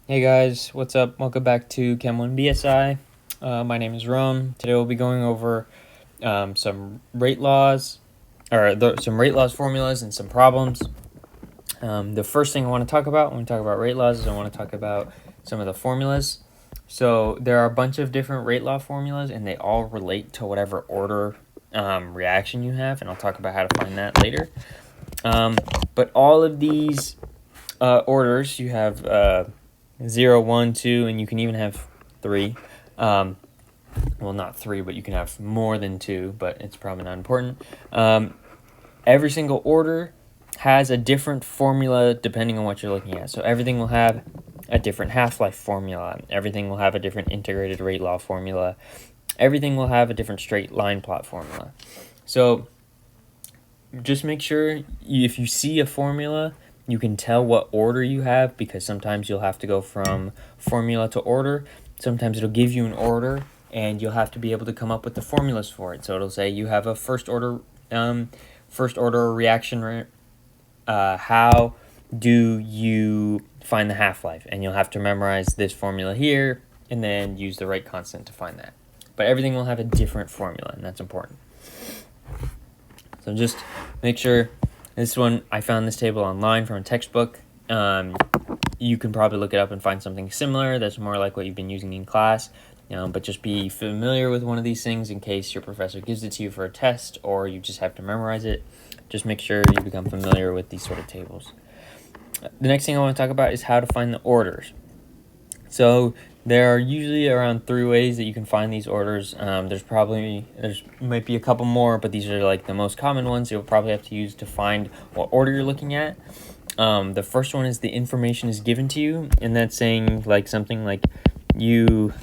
Hey guys, what's up? Welcome back to Chem 1 BSI. My name is Roane. Today we'll be going over some rate laws, some rate laws formulas and some problems. The first thing I want to talk about when we talk about rate laws is I want to talk about some of the formulas. So there are a bunch of different rate law formulas, and they all relate to whatever order reaction you have, and I'll talk about how to find that later. But all of these orders, you have 0, 1, 2, and you can even have 3. Well, not 3, but you can have more than 2, but it's probably not important. Every single order has a different formula depending on what you're looking at. So everything will have a different half-life formula. Everything will have a different integrated rate law formula. Everything will have a different straight line plot formula. So just make sure if you see a formula, you can tell what order you have, because sometimes you'll have to go from formula to order. Sometimes it'll give you an order, and you'll have to be able to come up with the formulas for it. So it'll say you have a first order reaction. How do you find the half-life? And you'll have to memorize this formula here, and then use the rate constant to find that. But everything will have a different formula, and that's important. So just make sure. This one, I found this table online from a textbook. You can probably look it up and find something similar that's more like what you've been using in class. But just be familiar with one of these things in case your professor gives it to you for a test or you just have to memorize it. Just make sure you become familiar with these sort of tables. The next thing I want to talk about is how to find the orders. So there are usually around 3 ways that you can find these orders. There's might be a couple more, but these are like the most common ones you'll probably have to use to find what order you're looking at. The first one is the information is given to you, and that's saying like something like you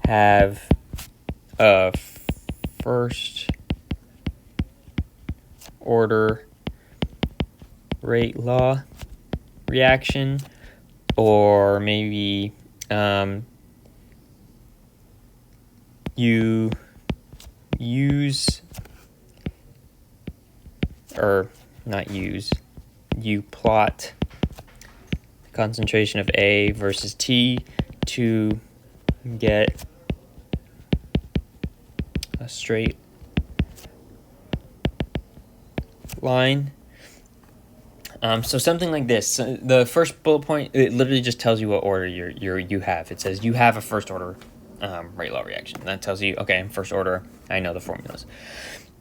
have a first order rate law reaction, or maybe you plot the concentration of A versus T to get a straight line. So something like this. So the first bullet point, it literally just tells you what order you have. It says you have a first order rate law reaction. That tells you, okay, in first order, I know the formulas.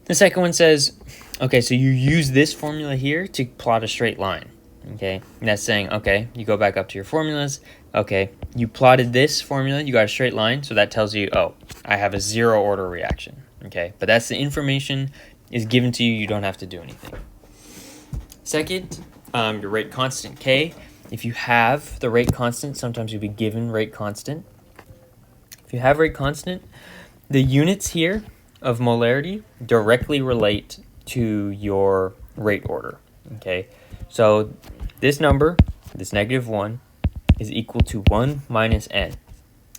The second one says, okay, so you use this formula here to plot a straight line. Okay, and that's saying, okay, you go back up to your formulas. Okay, you plotted this formula, you got a straight line, so that tells you, oh, I have a 0 order reaction. Okay, but that's the information is given to you. You don't have to do anything. Second, your rate constant K. If you have the rate constant, sometimes you'll be given rate constant. If you have rate constant, the units here of molarity directly relate to your rate order. Okay, so this number, this -1, is equal to 1 minus n,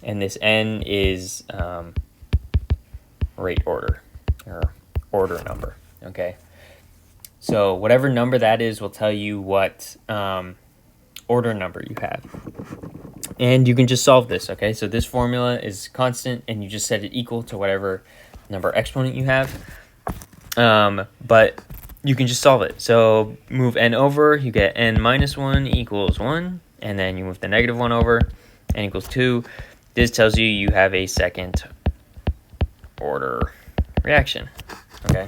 and this n is rate order, or order number. Okay, so whatever number that is will tell you what order number you have. And you can just solve this, okay? So this formula is constant, and you just set it equal to whatever number exponent you have. But you can just solve it. So move n over, you get n minus 1 equals 1, and then you move the -1 over, n equals 2. This tells you you have a second order reaction, okay?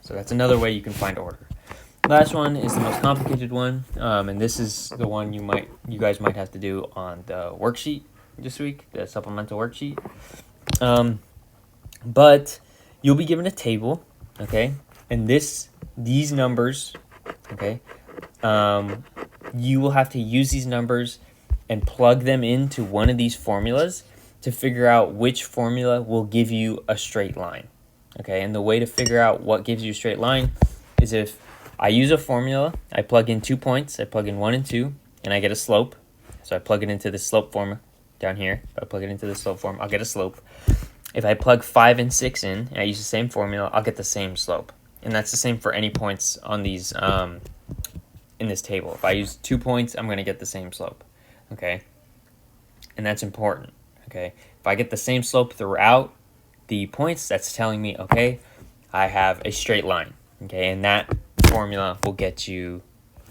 So that's another way you can find order. Last one is the most complicated one, and this is the one you guys might have to do on the worksheet this week, the supplemental worksheet. But you'll be given a table, okay, and these numbers, okay, you will have to use these numbers and plug them into one of these formulas to figure out which formula will give you a straight line, okay? And the way to figure out what gives you a straight line is if I use a formula, I plug in 2 points, I plug in 1 and 2, and I get a slope. So I plug it into the slope form down here. If I plug it into the slope form, I'll get a slope. If I plug 5 and 6 in, and I use the same formula, I'll get the same slope. And that's the same for any points on these in this table. If I use 2 points, I'm going to get the same slope. Okay. and that's important, okay? If I get the same slope throughout the points, that's telling me, okay, I have a straight line, okay? And that formula will get you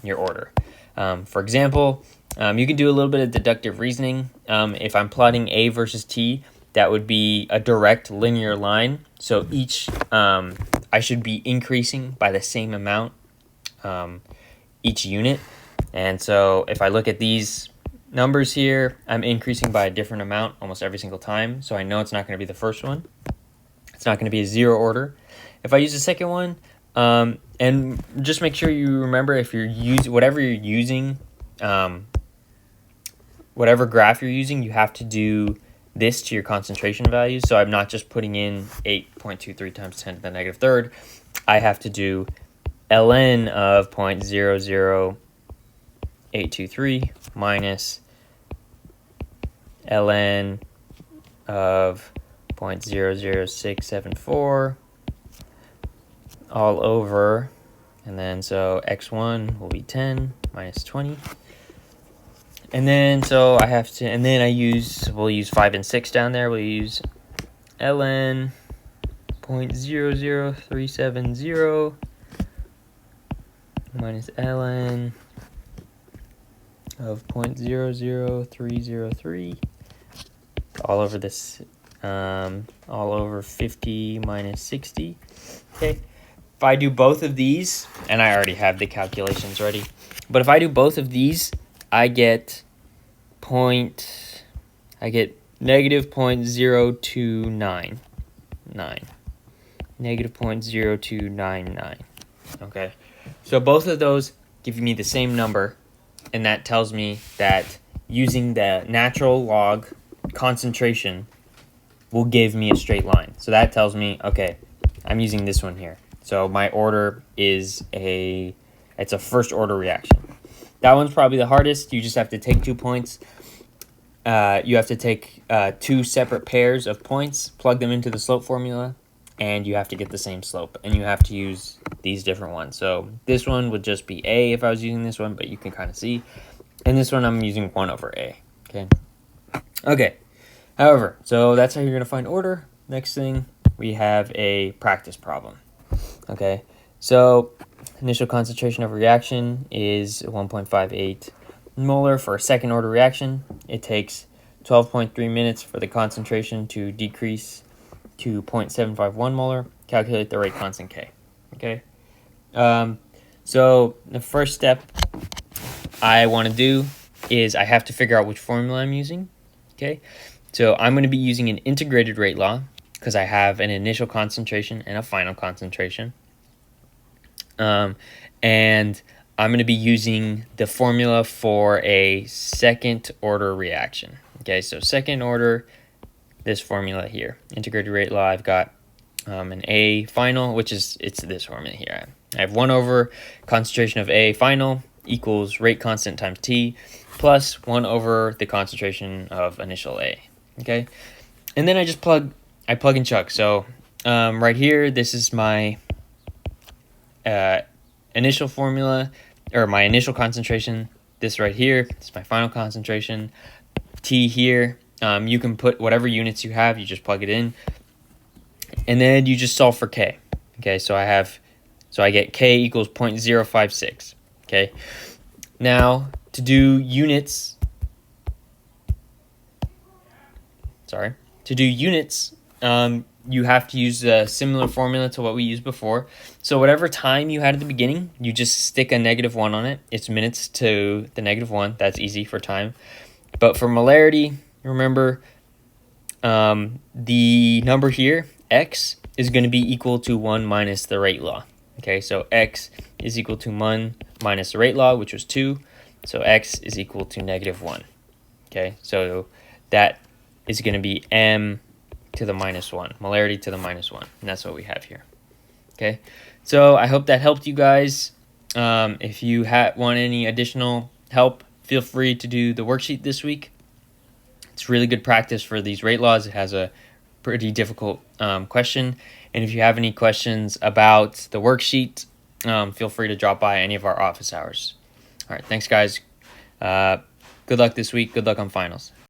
your order. For example, you can do a little bit of deductive reasoning. If I'm plotting A versus T, that would be a direct linear line. So each, I should be increasing by the same amount each unit. And so if I look at these numbers here, I'm increasing by a different amount almost every single time. So I know it's not going to be the first one. It's not going to be a zero order. If I use the second one, and just make sure you remember if you're using whatever you're using, whatever graph you're using, you have to do this to your concentration values. So I'm not just putting in 8.23 times 10 to the negative third. I have to do ln of 0.00823 minus ln of 0.00674 all over, and then so x1 will be 10 minus 20. And then so I have to, and then we'll use 5 and 6 down there. We'll use ln 0.00370 minus ln of 0.00303 all over this, all over 50 minus 60. Okay. If I do both of these, and I already have the calculations ready, but if I do both of these, I get negative 0.0299. Negative 0.0299. Okay. So both of those give me the same number, and that tells me that using the natural log concentration will give me a straight line. So that tells me, okay, I'm using this one here. So my order is it's a first order reaction. That one's probably the hardest. You just have to take 2 points. You have to take 2 separate pairs of points, plug them into the slope formula, and you have to get the same slope. And you have to use these different ones. So this one would just be A if I was using this one, but you can kind of see. And this one I'm using 1 over A. Okay. However, so that's how you're going to find order. Next thing, we have a practice problem. Okay, so initial concentration of reaction is 1.58 molar for a second order reaction. It takes 12.3 minutes for the concentration to decrease to 0.751 molar. Calculate the rate constant K. Okay, so the first step I want to do is I have to figure out which formula I'm using. Okay, so I'm going to be using an integrated rate law, because I have an initial concentration and a final concentration. And I'm going to be using the formula for a second order reaction. Okay, so second order, this formula here. Integrated rate law, I've got an A final, it's this formula here. I have 1 over concentration of A final equals rate constant times T plus 1 over the concentration of initial A. Okay, and then I plug and chug. So right here, this is my initial formula, or my initial concentration. This right here is my final concentration. T here, you can put whatever units you have, you just plug it in. And then you just solve for K. Okay, so I get K equals 0.056. Okay, now to do units, you have to use a similar formula to what we used before. So whatever time you had at the beginning, you just stick a -1 on it. It's minutes to the -1. That's easy for time. But for molarity, remember, the number here, x, is going to be equal to 1 minus the rate law. Okay, so x is equal to 1 minus the rate law, which was 2. So x is equal to -1. Okay, so that is going to be m to the -1, molarity to the -1, and that's what we have here. Okay, so I hope that helped you guys. If you want any additional help, feel free to do the worksheet this week. It's really good practice for these rate laws. It has a pretty difficult question, and if you have any questions about the worksheet, feel free to drop by any of our office hours. All right, thanks guys. Good luck this week. Good luck on finals.